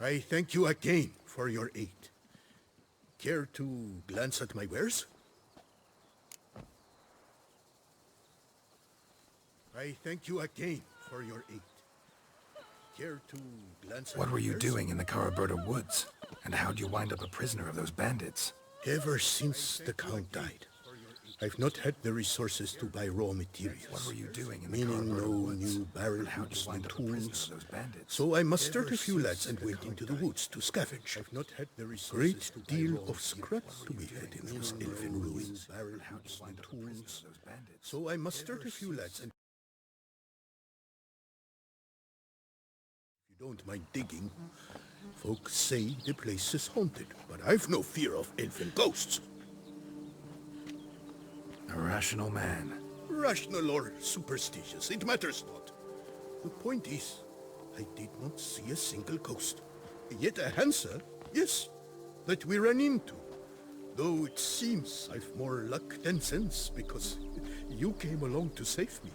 I thank you again for your aid. Care to glance at my wares? I thank you again for your aid. Care to glance at What my were you wares? doing in the Caraberta woods? And how'd you wind up a prisoner of those bandits? Ever since the Count died, I've not had the resources to buy raw materials. What were you doing in the Meaning Caraberta no woods? new barrel And how'd you hoops, no wind up a prisoner of tools. those bandits? So I mustered Ever a few lads since and the went Count into the died, woods to scavenge. I've not had the resources Great to buy deal raw of materials. scrap What to were be you had doing? in those Meaning elfin no ruins. new barrel And how'd you hoops, no wind up a prisoner tools. of those bandits? So I mustered a few lads and... If you don't mind digging, folks say the place is haunted, but I've no fear of elfin ghosts. A rational man. Rational or superstitious, it matters not. The point is, I did not see a single ghost. Yet a Hansa, yes, that we ran into. Though it seems I've more luck than sense, because you came along to save me.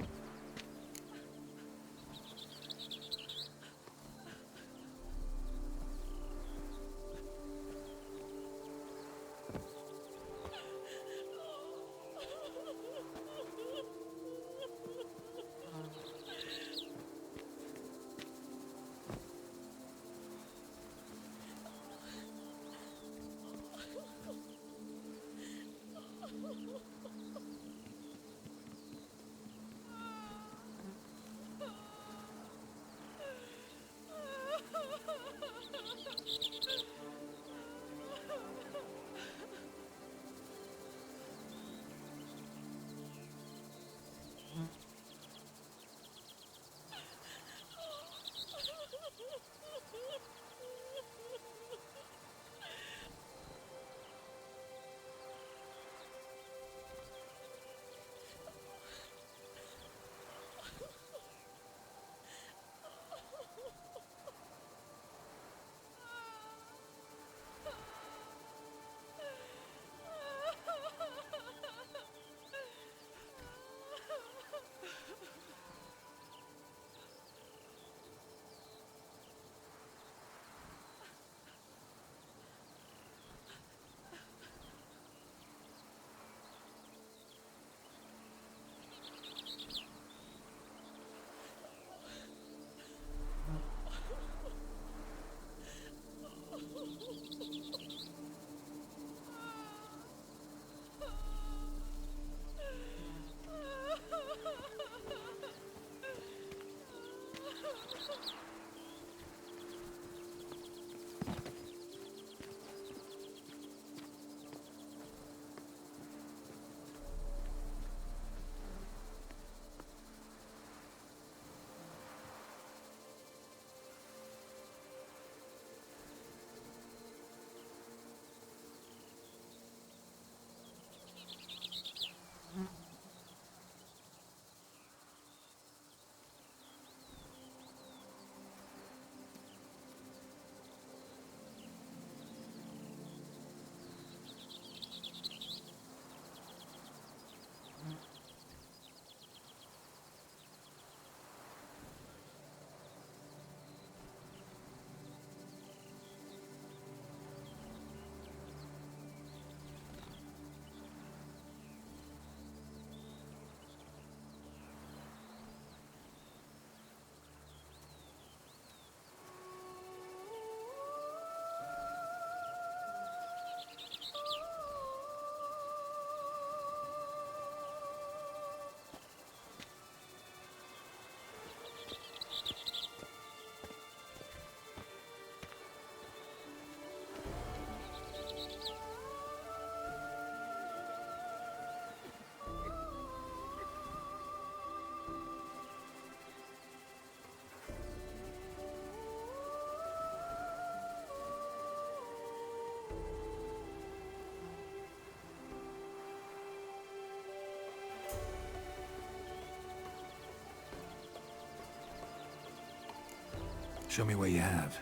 Show me what you have.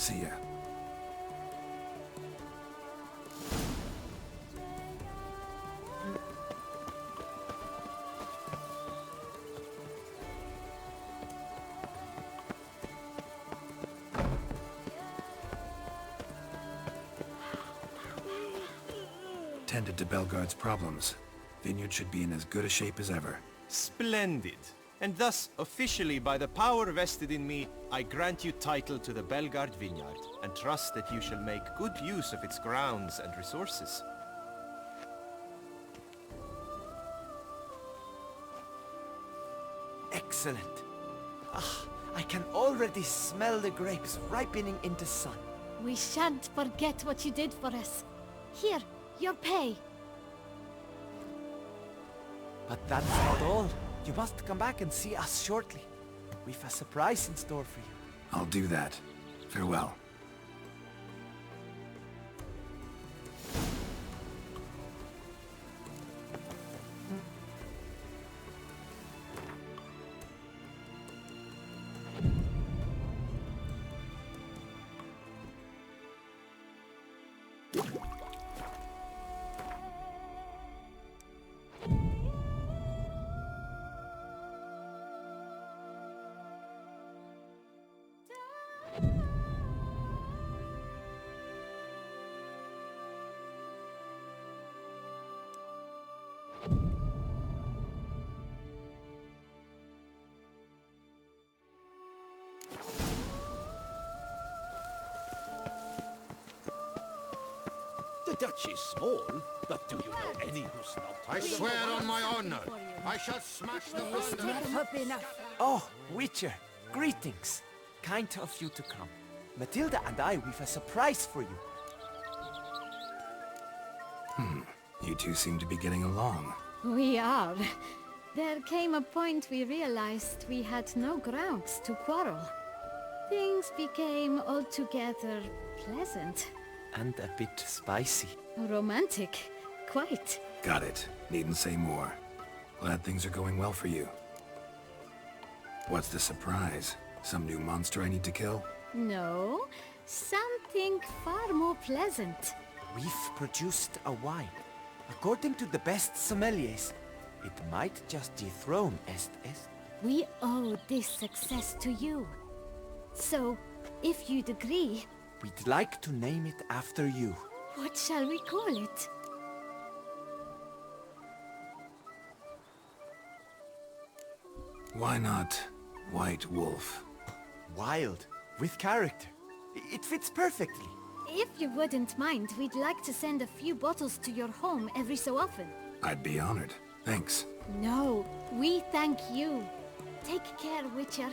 See ya. Tended to Bellegarde's problems. Vineyard should be in as good a shape as ever. Splendid. And thus, officially by the power vested in me, I grant you title to the Bellegarde vineyard, and trust that you shall make good use of its grounds and resources. Excellent. Ah, I can already smell the grapes ripening in the sun. We shan't forget what you did for us. Here, your pay. But that's not all. You must come back and see us shortly. We've a surprise in store for you. I'll do that. Farewell. The Dutch is small, but do you know any who's not? I swear on my honor, I shall smash the window. Oh, Witcher, greetings. Kind of you to come. Matilda and I, we've a surprise for you. You two seem to be getting along. We are. There came a point we realized we had no grounds to quarrel. Things became altogether pleasant. And a bit spicy. Romantic. Quite. Got it. Needn't say more. Glad things are going well for you. What's the surprise? Some new monster I need to kill? No, something far more pleasant. We've produced a wine. According to the best sommeliers, it might just dethrone Est. We owe this success to you. So, if you'd agree, We'd like to name it after you. what shall we call it? Why not White Wolf? Wild, with character. It fits perfectly. If you wouldn't mind, we'd like to send a few bottles to your home every so often. I'd be honored. Thanks. No, we thank you. Take care, Witcher.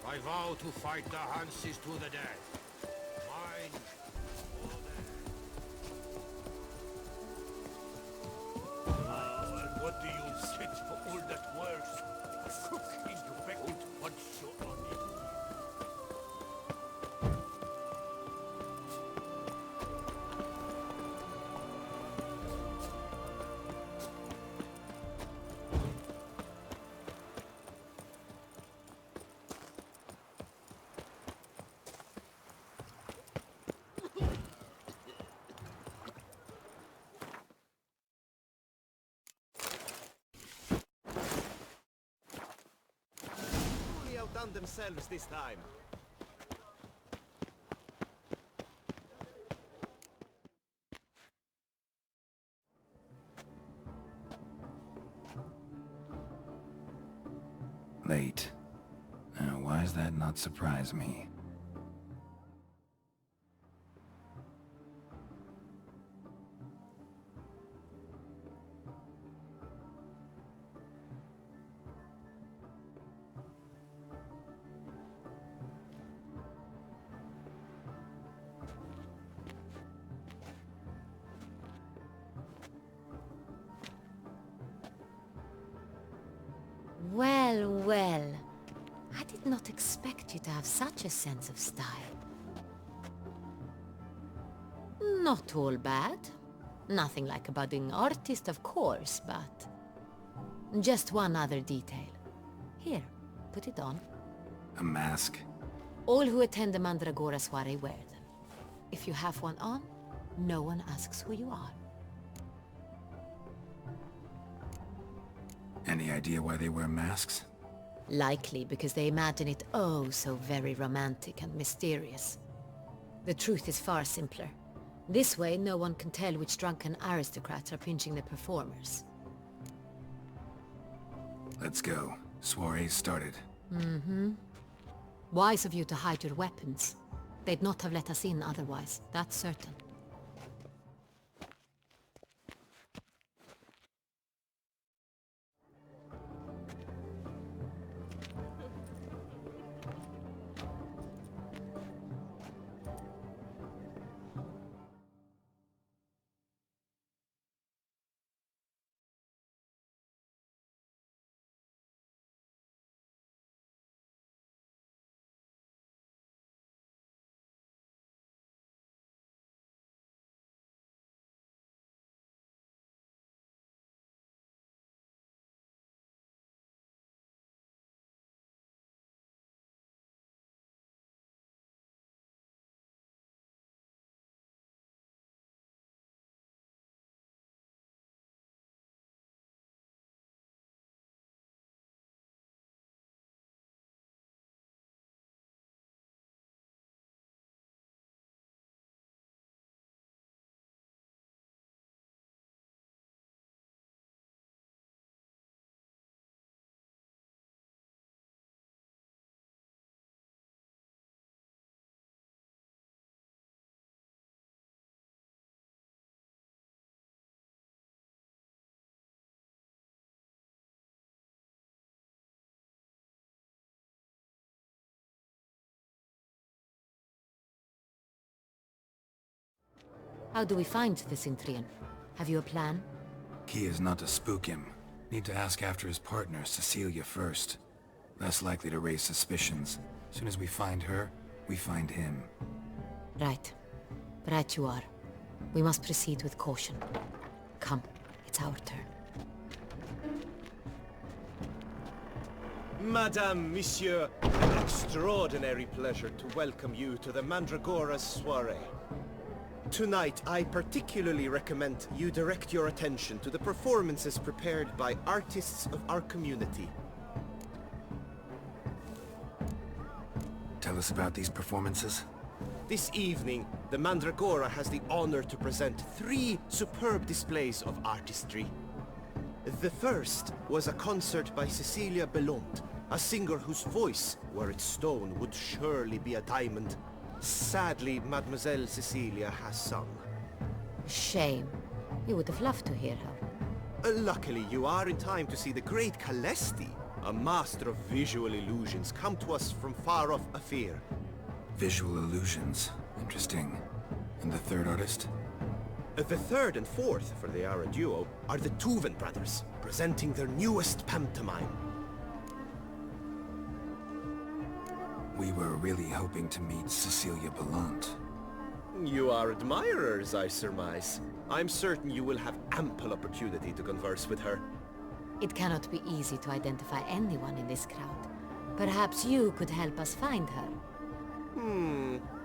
I vow to fight the Hanses to the death. Mine or theirs. Oh, and what do you sit for all that worse? A cook infected one shot on it. Truly outdone themselves this time. Late. Now, why does that not surprise me? Well, well. I'd did not expect you to have such a sense of style. Not all bad. Nothing like a budding artist, of course, but... just one other detail. Here, put it on. A mask? All who attend the Mandragora soiree wear them. If you have one on, no one asks who you are. Any idea why they wear masks? Likely because they imagine it oh so very romantic and mysterious. The truth is far simpler. This way, no one can tell which drunken aristocrats are pinching the performers. Let's go. Soiree's started. Wise of you to hide your weapons. They'd not have let us in otherwise, that's certain. How do we find the Cintrian? Have you a plan? Key is not to spook him. Need to ask after his partner, Cecilia, first. Less likely to raise suspicions. Soon as we find her, we find him. Right. Right you are. We must proceed with caution. Come, it's our turn. Madame, Monsieur, an extraordinary pleasure to welcome you to the Mandragora's soiree. Tonight, I particularly recommend you direct your attention to the performances prepared by artists of our community. Tell us about these performances. This evening, the Mandragora has the honor to present 3 superb displays of artistry. The first was a concert by Cecilia Belont, a singer whose voice, were it stone, would surely be a diamond. Sadly, Mademoiselle Cecilia has sung. Shame. We would have loved to hear her. Luckily, you are in time to see the great Calesti, a master of visual illusions, come to us from far off Afir. Visual illusions. Interesting. And the third artist? The third and fourth, for they are a duo, are the Tuven brothers, presenting their newest pantomime. We were really hoping to meet Cecilia Bellant. You are admirers, I surmise. I'm certain you will have ample opportunity to converse with her. It cannot be easy to identify anyone in this crowd. Perhaps you could help us find her.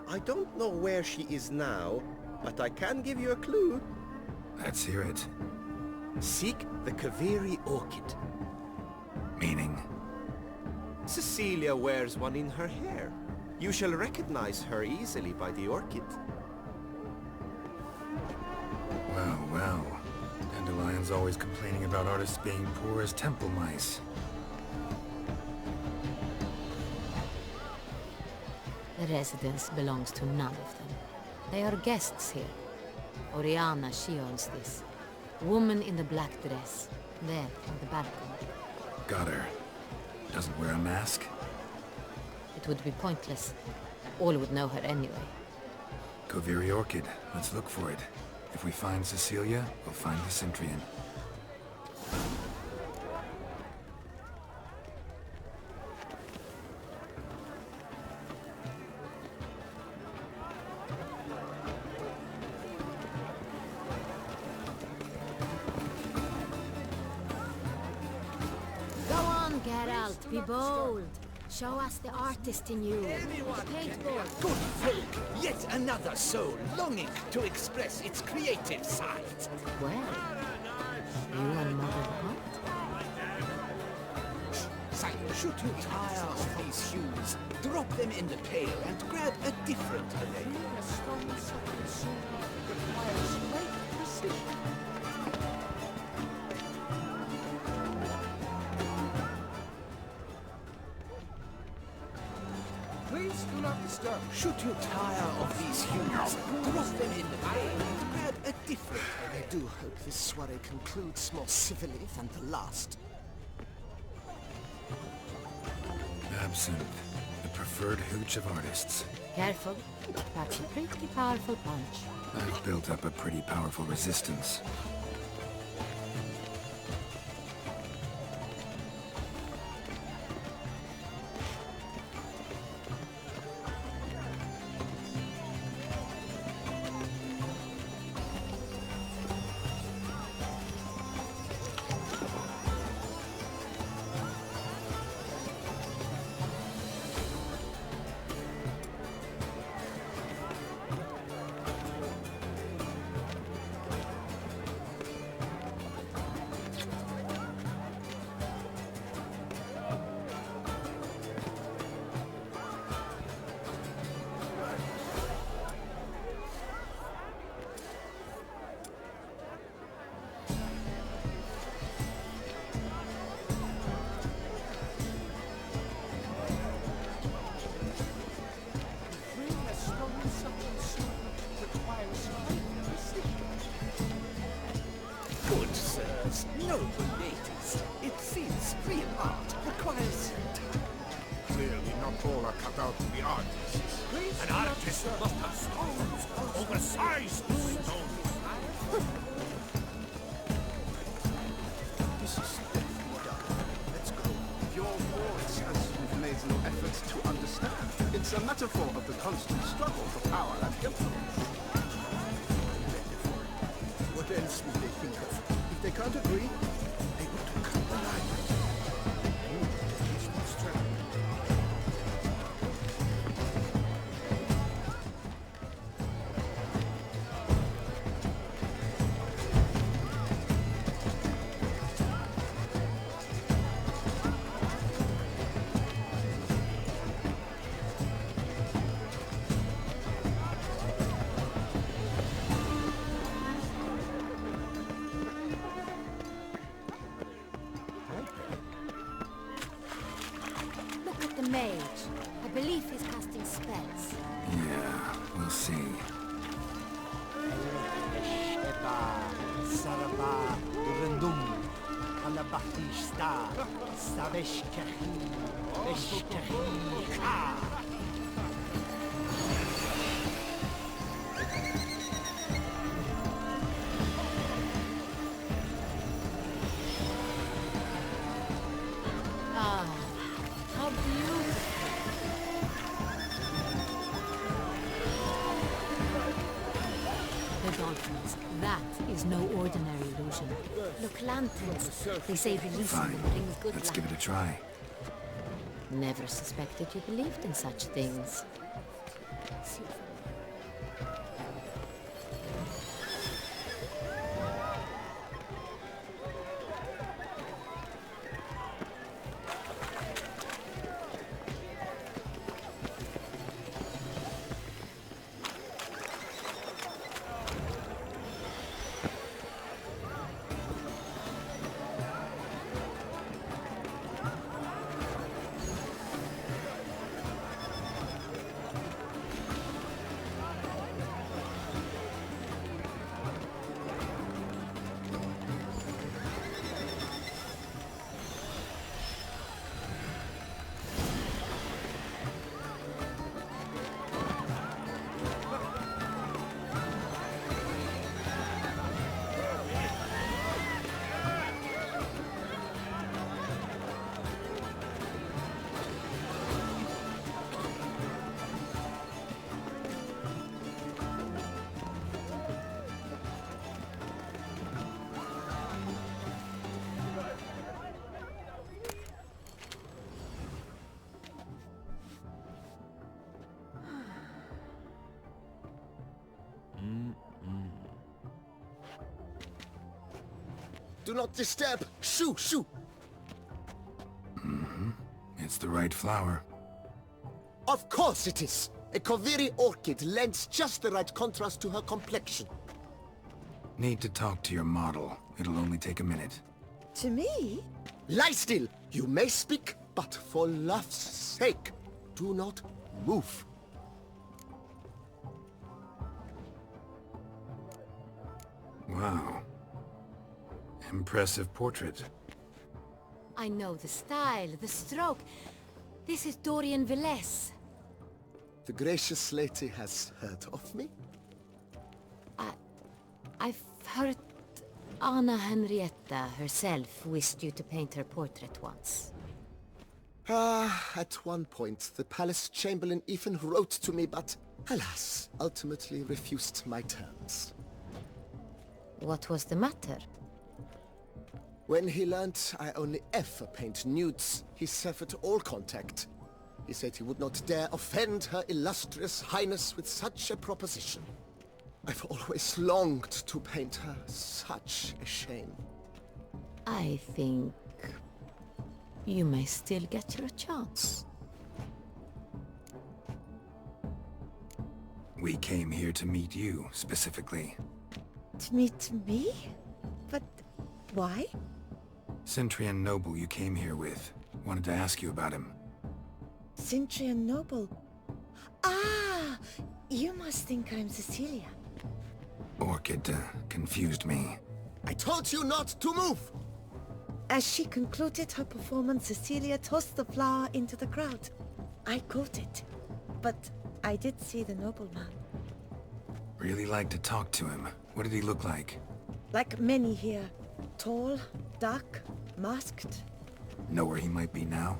I don't know where she is now, but I can give you a clue. Let's hear it. Seek the Kaveri orchid. Meaning? Cecilia wears one in her hair. You shall recognize her easily by the orchid. Well, well. Dandelion's always complaining about artists being poor as temple mice. The residence belongs to none of them. They are guests here. Oriana, she owns this. Woman in the black dress. There, on the balcony. Got her. Doesn't wear a mask? It would be pointless. All would know her anyway. Kaveri Orchid. Let's look for it. If we find Cecilia, we'll find the Cintrian. Geralt, be bold. Show us the artist in you. Paintball. Good folk, yet another soul longing to express its creative side. Well, you and Mother Hunt? Sire, should you tire of these hues, drop them in the pail and grab a different array. Please do not disturb. Should you tire of these hues, drop them in the pail and grab a different array. I do hope this soiree concludes more civilly than the last. Absinthe, the preferred hooch of artists. Careful. That's a pretty powerful punch. I've built up a pretty powerful resistance. Good sirs, noble ladies, it seems real art requires Clearly not all are cut out to be artists. An artist must have stones, oversized stones. This is definitely done. Let's go. Your voice, as you've made no effort to understand. It's a metaphor of the constant struggle for power and influence. What else would they think of? If they can't agree, they want to cut the line. Look at the mage. I believe he's casting spells. Yeah, we'll see. Saraba, Rundum, Alabatista, Saveshkahi, Eshkahi, Ka. Ah, how beautiful. The dolphins. That is no ordinary illusion. Look, lanterns. They say releasing Fine. them brings good Let's luck. give it a try. Never suspected you believed in such things. Do not disturb! Shoo, shoo! It's the right flower. Of course it is! A Koviri orchid lends just the right contrast to her complexion. Need to talk to your model. It'll only take a minute. To me? Lie still! You may speak, but for love's sake, do not move. Wow. Impressive portrait. I know the style, the stroke. This is Dorian Velez. The gracious lady has heard of me? I've heard Anna Henrietta herself wished you to paint her portrait once. At one point, the palace chamberlain even wrote to me, but alas, ultimately refused my terms. What was the matter? When he learned I only ever paint nudes, he severed all contact. He said he would not dare offend her illustrious highness with such a proposition. I've always longed to paint her. Such a shame. I think you may still get your chance. We came here to meet you, specifically. To meet me? But why? Centrian noble you came here with. Wanted to ask you about him. Centrian noble. Ah! You must think I'm Cecilia. Orchid confused me. I told you not to move! As she concluded her performance, Cecilia tossed the flower into the crowd. I caught it, but I did see the nobleman. Really like to talk to him. What did he look like? Like many here. Tall, dark, masked. Know where he might be now?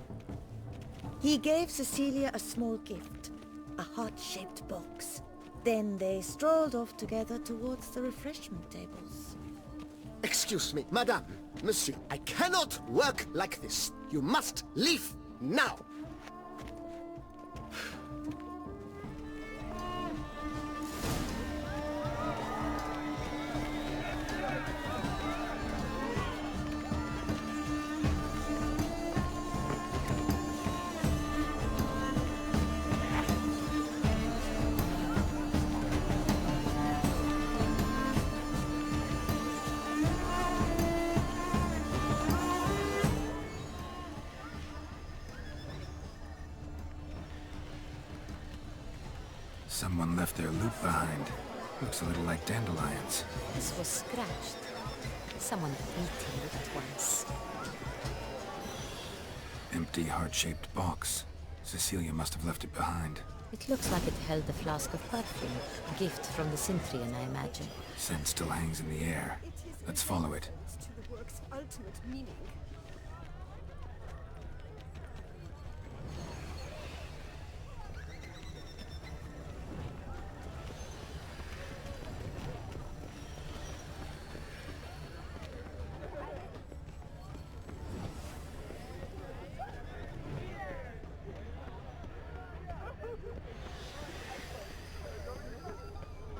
He gave Cecilia a small gift, a heart-shaped box. Then they strolled off together towards the refreshment tables. Excuse me, madame, monsieur, I cannot work like this. You must leave now! Someone left their loot behind. Looks a little like dandelions. This was scratched. Someone detailed it once. Empty heart-shaped box. Cecilia must have left it behind. It looks like it held a flask of perfume. A gift from the Cintrian, I imagine. Scent still hangs in the air. Let's follow it. To the work's ultimate meaning.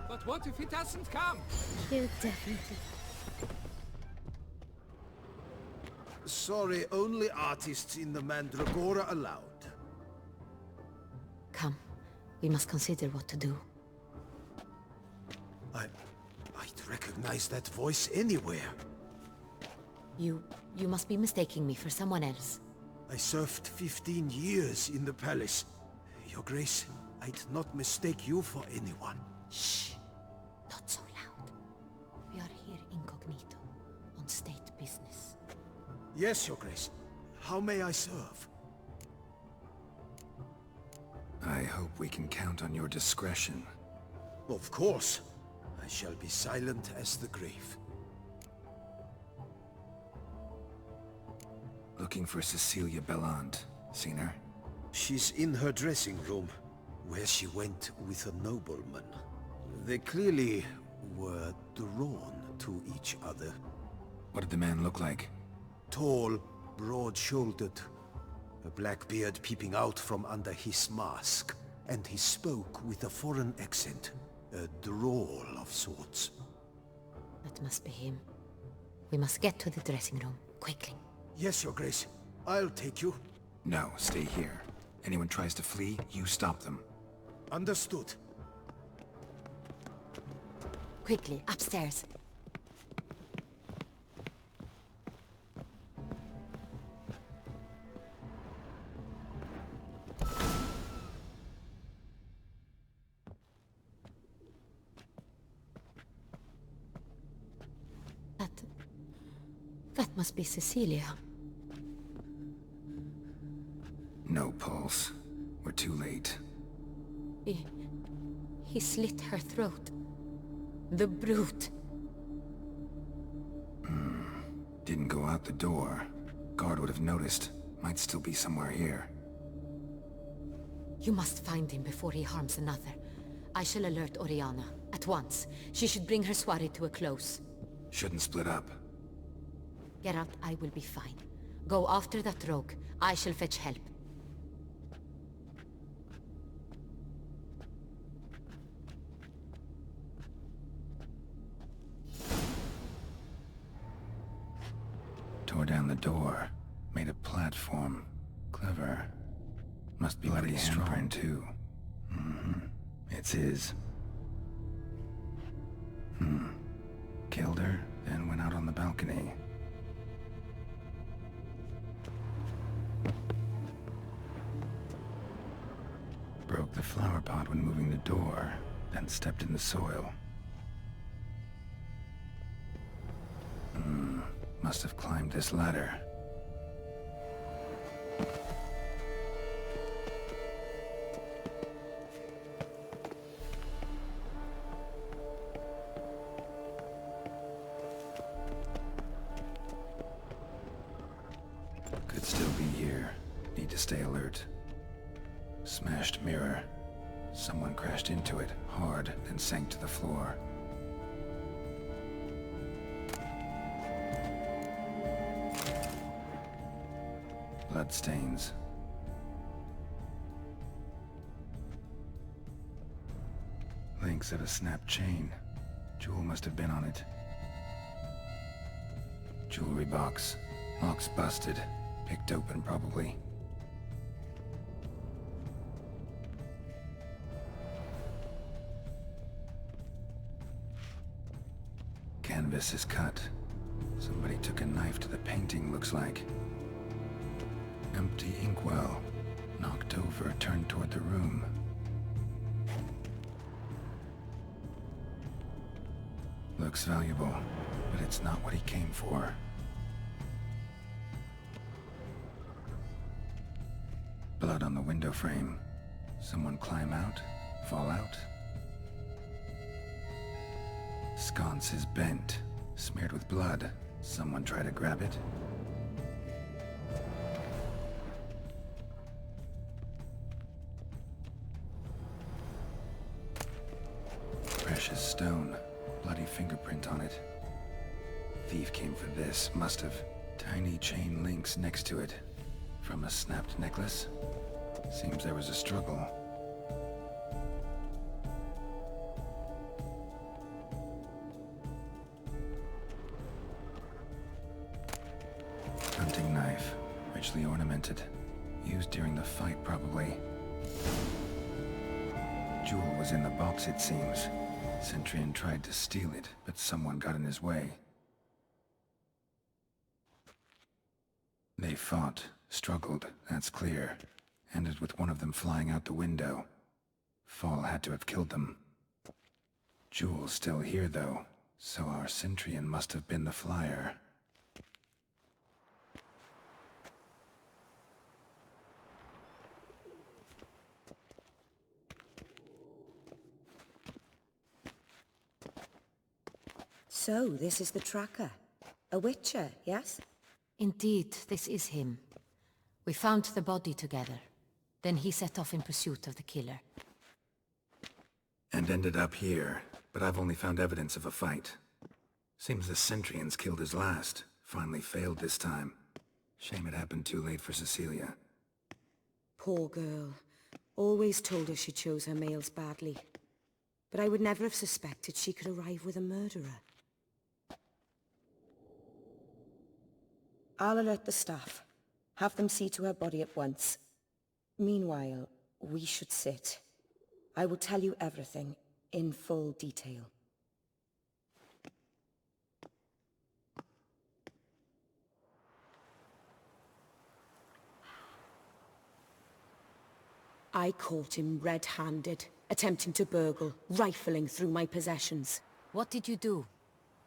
But what if he doesn't come? He'll definitely. Sorry, only artists in the Mandragora allowed. Come. We must consider what to do. I'd recognize that voice anywhere. You must be mistaking me for someone else. I served 15 years in the palace. Your Grace, I'd not mistake you for anyone. Shh! Not so loud. We are here incognito, on state business. Yes, Your Grace. How may I serve? I hope we can count on your discretion. Of course. I shall be silent as the grave. Looking for Cecilia Belland. Seen her? She's in her dressing room, where she went with a nobleman. They clearly were drawn to each other. What did the man look like? Tall, broad-shouldered, a black beard peeping out from under his mask, and he spoke with a foreign accent, a drawl of sorts. That must be him. We must get to the dressing room, quickly. Yes, Your Grace. I'll take you. No, stay here. Anyone tries to flee, you stop them. Understood. Quickly, upstairs. That must be Cecilia. No pulse. We're too late. He slit her throat. The brute. Didn't go out the door. Guard would have noticed. Might still be somewhere here. You must find him before he harms another. I shall alert Oriana. At once. She should bring her soirée to a close. Shouldn't split up. Geralt, I will be fine. Go after that rogue. I shall fetch help. Tore down the door. Made a platform. Clever. Must be bloody strong too. It's his. Killed her, then went out on the balcony. Broke the flower pot when moving the door, then stepped in the soil. Must have climbed this ladder. Could still be here. Need to stay alert. Smashed mirror. Someone crashed into it, hard, then sank to the floor. Bloodstains. Links of a snapped chain. Jewel must have been on it. Jewelry box. Lock's busted. Picked open, probably. Canvas is cut. Somebody took a knife to the painting, looks like. Empty inkwell. Knocked over, turned toward the room. Looks valuable, but it's not what he came for. Blood on the window frame. Someone climb out? Fall out? Sconce is bent, smeared with blood. Someone try to grab it? Precious stone, bloody fingerprint on it. Thief came for this, must have. Tiny chain links next to it. From a snapped necklace? Seems there was a struggle. Hunting knife, richly ornamented. Used during the fight, probably. Jewel was in the box, it seems. Centurion tried to steal it, but someone got in his way. They fought, struggled, that's clear. Ended with one of them flying out the window. Fall had to have killed them. Jewel's still here, though, so our Centurion must have been the flyer. So, this is the tracker. A witcher, yes? Indeed, this is him. We found the body together. Then he set off in pursuit of the killer. And ended up here, but I've only found evidence of a fight. Seems the Centurions killed his last. Finally failed this time. Shame it happened too late for Cecilia. Poor girl. Always told her she chose her males badly. But I would never have suspected she could arrive with a murderer. I'll alert the staff. Have them see to her body at once. Meanwhile, we should sit. I will tell you everything, in full detail. I caught him red-handed, attempting to burgle, rifling through my possessions. What did you do?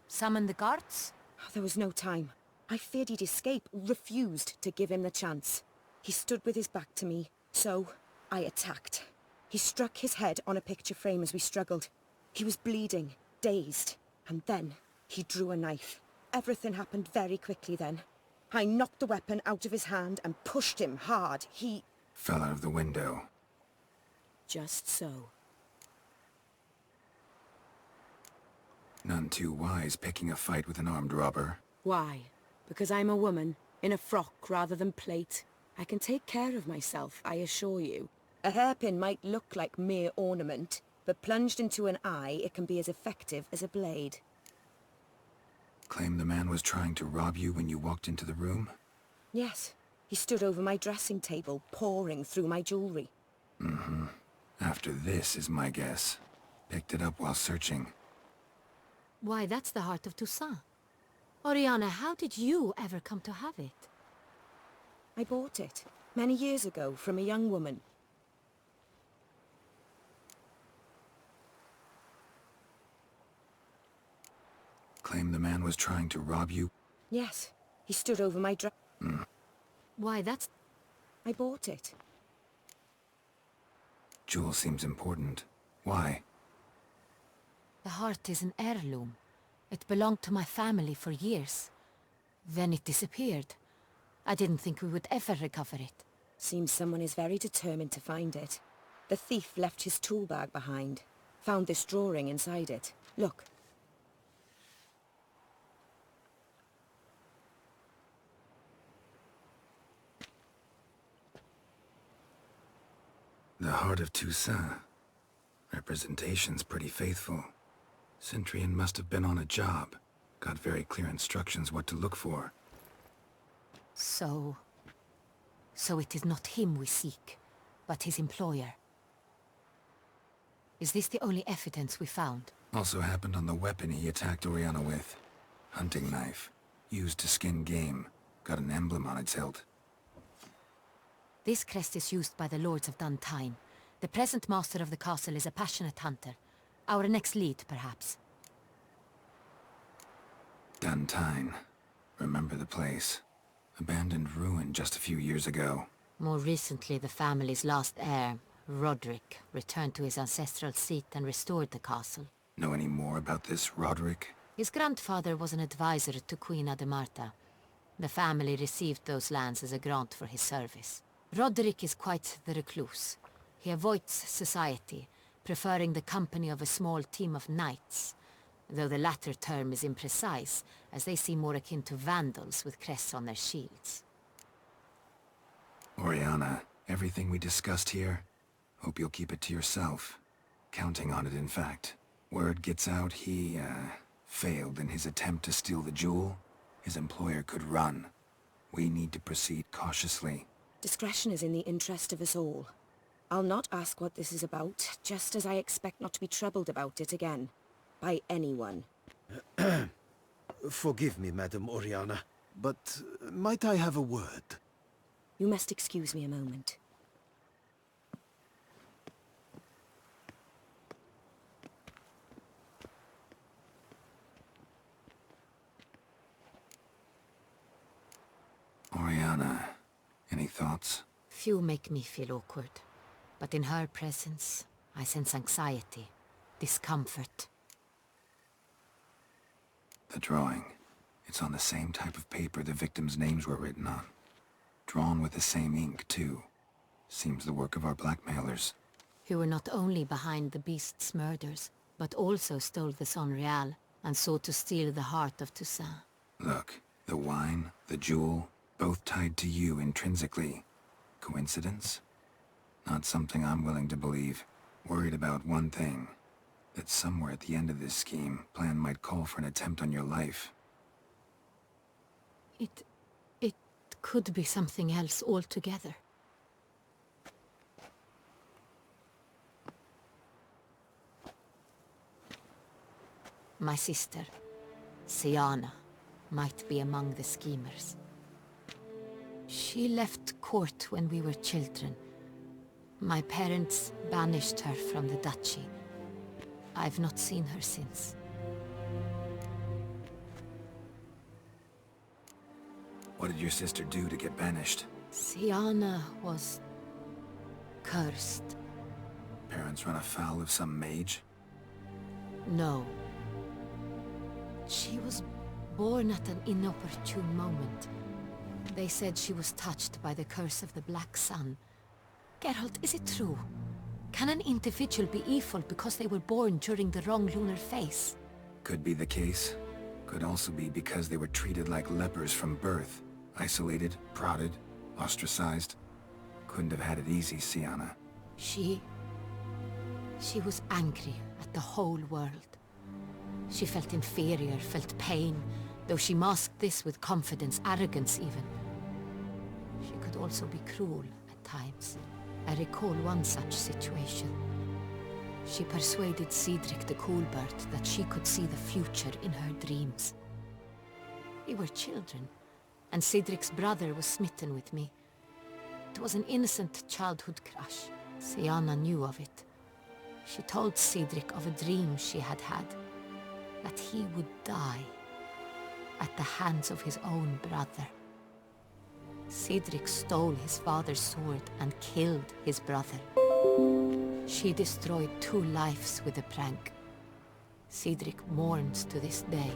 Summon the guards? There was no time. I feared he'd escape, refused to give him the chance. He stood with his back to me, so I attacked. He struck his head on a picture frame as we struggled. He was bleeding, dazed, and then he drew a knife. Everything happened very quickly then. I knocked the weapon out of his hand and pushed him hard. He fell out of the window. Just so. None too wise picking a fight with an armed robber. Why? Because I'm a woman, in a frock rather than plate. I can take care of myself, I assure you. A hairpin might look like mere ornament, but plunged into an eye, it can be as effective as a blade. Claim the man was trying to rob you when you walked into the room? Yes. He stood over my dressing table, pouring through my jewelry. Mm-hmm. After this is my guess. Picked it up while searching. Why, that's the heart of Toussaint. Oriana, how did you ever come to have it? I bought it, many years ago, from a young woman. Claim the man was trying to rob you? Yes. He stood over my Why, that's... I bought it. Jewel seems important. Why? The heart is an heirloom. It belonged to my family for years. Then it disappeared. I didn't think we would ever recover it. Seems someone is very determined to find it. The thief left his tool bag behind. Found this drawing inside it. Look. The heart of Toussaint. Representation's pretty faithful. Centurion must have been on a job. Got very clear instructions what to look for. So it is not him we seek, but his employer. Is this the only evidence we found? Also happened on the weapon he attacked Oriana with. Hunting knife. Used to skin game. Got an emblem on its hilt. This crest is used by the Lords of Duntine. The present master of the castle is a passionate hunter. Our next lead, perhaps. Duntine. Remember the place. Abandoned ruin just a few years ago. More recently, the family's last heir, Roderick, returned to his ancestral seat and restored the castle. Know any more about this Roderick? His grandfather was an advisor to Queen Ademarta. The family received those lands as a grant for his service. Roderick is quite the recluse. He avoids society, preferring the company of a small team of knights, though the latter term is imprecise, as they seem more akin to vandals with crests on their shields. Oriana, everything we discussed here, hope you'll keep it to yourself. Counting on it, in fact. Word gets out he, failed in his attempt to steal the jewel. His employer could run. We need to proceed cautiously. Discretion is in the interest of us all. I'll not ask what this is about, just as I expect not to be troubled about it again. By anyone. Forgive me, Madam Oriana, but might I have a word? You must excuse me a moment. Oriana, any thoughts? Few make me feel awkward, but in her presence, I sense anxiety, discomfort. The drawing. It's on the same type of paper the victims' names were written on. Drawn with the same ink, too. Seems the work of our blackmailers. Who were not only behind the beast's murders, but also stole the Son Real and sought to steal the heart of Toussaint. Look, the wine, the jewel, both tied to you intrinsically. Coincidence? Not something I'm willing to believe. Worried about one thing. That somewhere at the end of this scheme, plan might call for an attempt on your life. It could be something else altogether. My sister, Siana, might be among the schemers. She left court when we were children. My parents banished her from the duchy. I've not seen her since. What did your sister do to get banished? Siana was cursed. Parents run afoul of some mage? No. She was born at an inopportune moment. They said she was touched by the curse of the Black Sun. Geralt, is it true? Can an individual be evil because they were born during the wrong lunar phase? Could be the case. Could also be because they were treated like lepers from birth. Isolated, prodded, ostracized. Couldn't have had it easy, Siana. She was angry at the whole world. She felt inferior, felt pain, though she masked this with confidence, arrogance even. She could also be cruel at times. I recall one such situation. She persuaded Cedric the Coolbird that she could see the future in her dreams. We were children, and Cedric's brother was smitten with me. It was an innocent childhood crush. Siana knew of it. She told Cedric of a dream she had had, that he would die at the hands of his own brother. Cedric stole his father's sword and killed his brother. She destroyed 2 lives with a prank. Cedric mourns to this day.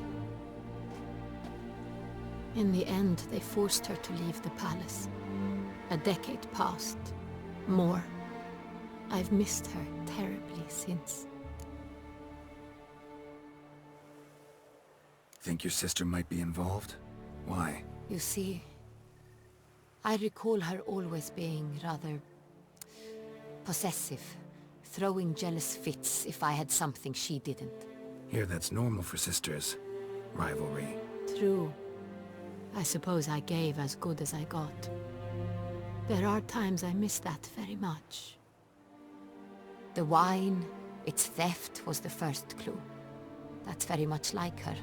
In the end, they forced her to leave the palace. A decade passed. More. I've missed her terribly since. Think your sister might be involved? Why? You see, I recall her always being rather possessive, throwing jealous fits if I had something she didn't. Here, that's normal for sisters. Rivalry. True. I suppose I gave as good as I got. There are times I miss that very much. The wine, its theft, was the first clue. That's very much like her.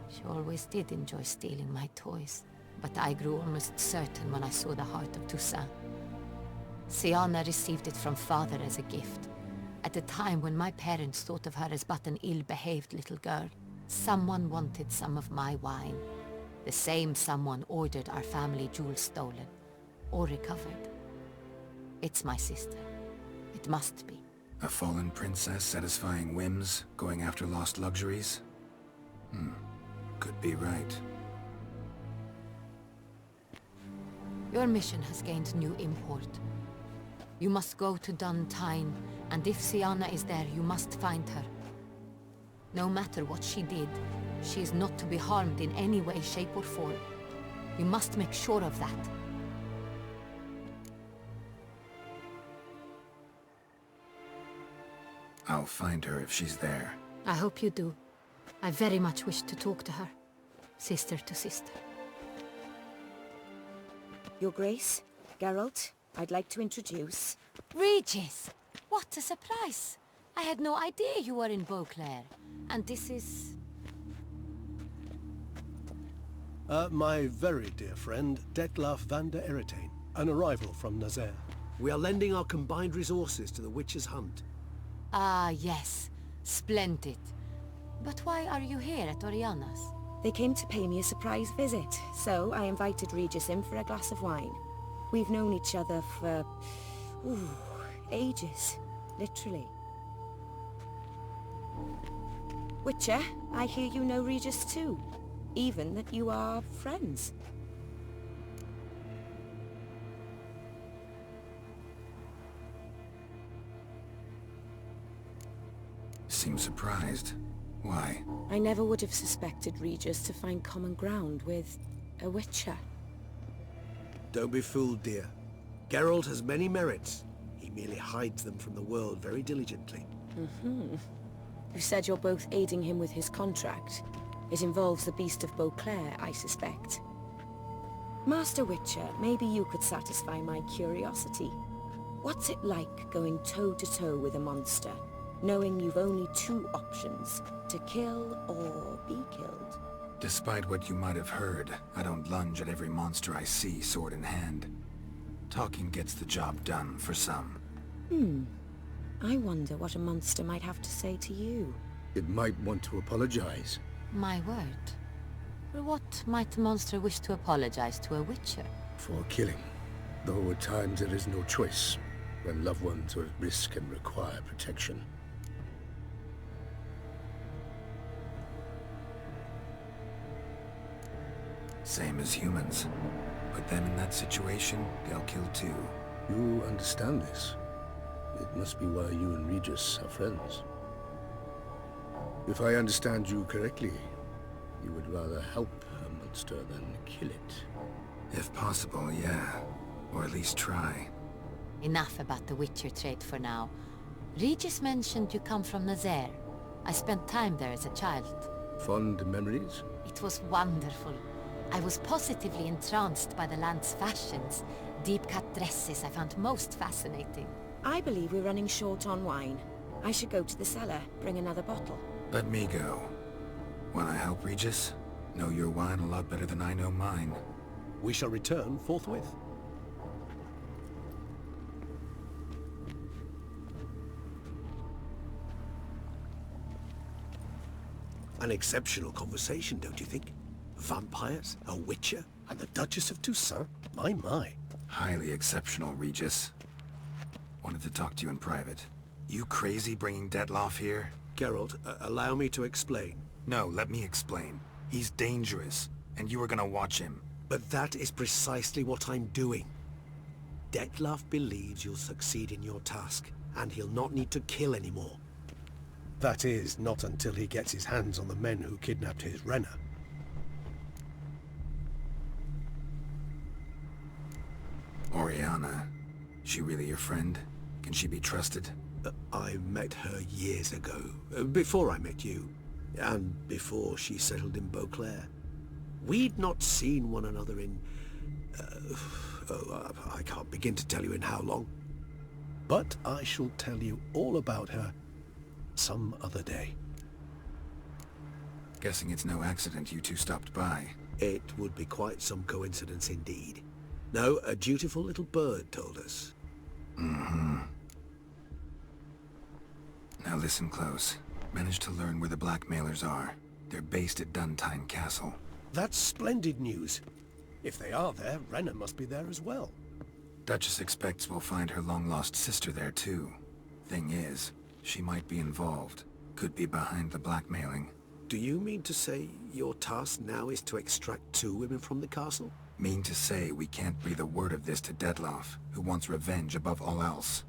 She always did enjoy stealing my toys, but I grew almost certain when I saw the heart of Toussaint. Siana received it from father as a gift. At a time when my parents thought of her as but an ill-behaved little girl, someone wanted some of my wine. The same someone ordered our family jewels stolen, or recovered. It's my sister. It must be. A fallen princess satisfying whims, going after lost luxuries? Could be right. Your mission has gained new import. You must go to Dun Tyne, and if Siana is there, you must find her. No matter what she did, she is not to be harmed in any way, shape or form. You must make sure of that. I'll find her if she's there. I hope you do. I very much wish to talk to her. Sister to sister. Your Grace, Geralt, I'd like to introduce... Regis! What a surprise! I had no idea you were in Beauclair. And this is... My very dear friend, Detlaf van der Eretain, an arrival from Nazaire. We are lending our combined resources to the Witch's Hunt. Ah, yes. Splendid. But why are you here at Oriana's? They came to pay me a surprise visit, so I invited Regis in for a glass of wine. We've known each other for... ages. Literally. Witcher, I hear you know Regis too. Even that you are friends. Seem surprised. Why? I never would have suspected Regis to find common ground with a Witcher. Don't be fooled, dear. Geralt has many merits. He merely hides them from the world very diligently. You said you're both aiding him with his contract. It involves the Beast of Beauclair, I suspect. Master Witcher, maybe you could satisfy my curiosity. What's it like going toe-to-toe with a monster, knowing you've only two options, to kill or be killed? Despite what you might have heard, I don't lunge at every monster I see sword in hand. Talking gets the job done for some. I wonder what a monster might have to say to you. It might want to apologize. My word. For what might a monster wish to apologize to a witcher? For killing. Though at times there is no choice, when loved ones are at risk and require protection. Same as humans. Put them in that situation, they'll kill too. You understand this. It must be why you and Regis are friends. If I understand you correctly, you would rather help a monster than kill it. If possible, yeah. Or at least try. Enough about the Witcher trait for now. Regis mentioned you come from Nazaire. I spent time there as a child. Fond memories? It was wonderful. I was positively entranced by the land's fashions. Deep-cut dresses I found most fascinating. I believe we're running short on wine. I should go to the cellar, bring another bottle. Let me go. Wanna help, Regis? Know your wine a lot better than I know mine. We shall return forthwith. An exceptional conversation, don't you think? Vampires, a witcher, And the Duchess of Toussaint? My. Highly exceptional, Regis. Wanted to talk to you in private. You crazy bringing Detloff here? Geralt, allow me to explain. No, let me explain. He's dangerous, and you were gonna watch him. But that is precisely what I'm doing. Detloff believes you'll succeed in your task, and he'll not need to kill anymore. That is, not until he gets his hands on the men who kidnapped his Renner. Oriana. She really your friend? Can she be trusted? I met her years ago, before I met you, and before she settled in Beauclair. We'd not seen one another in... I can't begin to tell you in how long. But I shall tell you all about her some other day. Guessing it's no accident you two stopped by. It would be quite some coincidence indeed. No, a dutiful little bird told us. Mm-hmm. Now listen close. Managed to learn where the blackmailers are. They're based at Duntine Castle. That's splendid news. If they are there, Renner must be there as well. Duchess expects we'll find her long-lost sister there too. Thing is, she might be involved. Could be behind the blackmailing. Do you mean to say your task now is to extract 2 women from the castle? Mean to say we can't breathe a word of this to Detloff, who wants revenge above all else.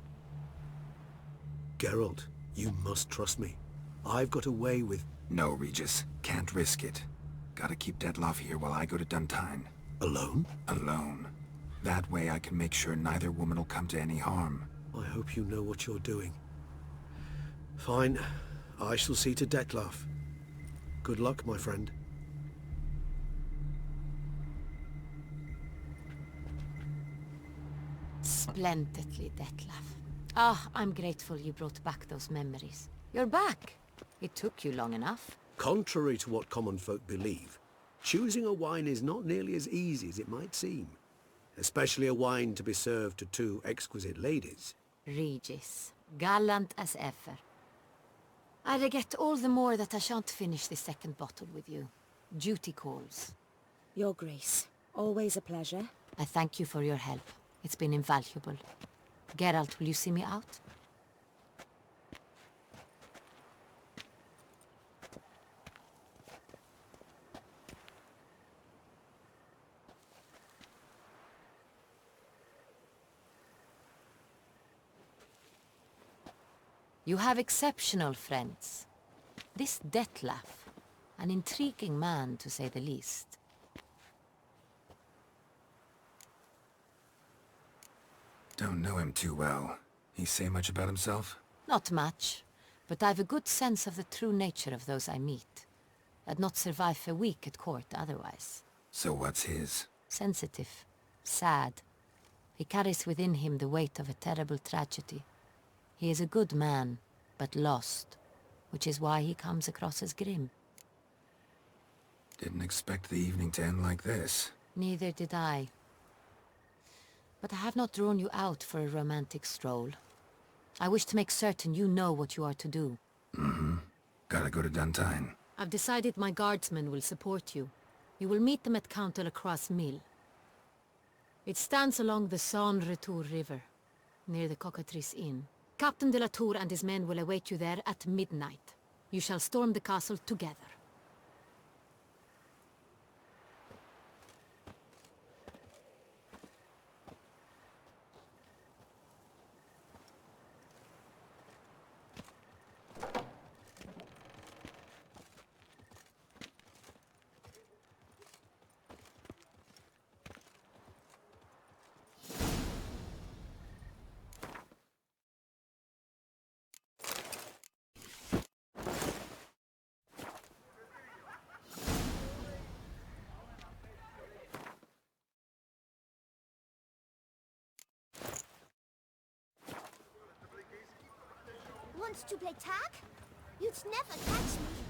Geralt, you must trust me. I've got away with... No, Regis. Can't risk it. Gotta keep Detloff here while I go to Duntine. Alone? Alone. That way I can make sure neither woman will come to any harm. I hope you know what you're doing. Fine. I shall see to Detloff. Good luck, my friend. Splendidly, Detlaff. Ah, I'm grateful you brought back those memories. You're back. It took you long enough. Contrary to what common folk believe, choosing a wine is not nearly as easy as it might seem. Especially a wine to be served to 2 exquisite ladies. Regis, gallant as ever. I regret all the more that I shan't finish this second bottle with you. Duty calls. Your Grace, always a pleasure. I thank you for your help. It's been invaluable. Geralt, will you see me out? You have exceptional friends. This Detlaff, an intriguing man to say the least. Don't know him too well. He say much about himself? Not much, but I've a good sense of the true nature of those I meet. I'd not survive a week at court otherwise. So what's his? Sensitive. Sad. He carries within him the weight of a terrible tragedy. He is a good man, but lost, which is why he comes across as grim. Didn't expect the evening to end like this. Neither did I. But I have not drawn you out for a romantic stroll. I wish to make certain you know what you are to do. Mm-hmm. Gotta go to Duntine. I've decided my guardsmen will support you. You will meet them at Count de la Croix's mill. It stands along the Saône-Retour River, near the Cockatrice Inn. Captain de la Tour and his men will await you there at midnight. You shall storm the castle together. Want to play tag? You'd never catch me.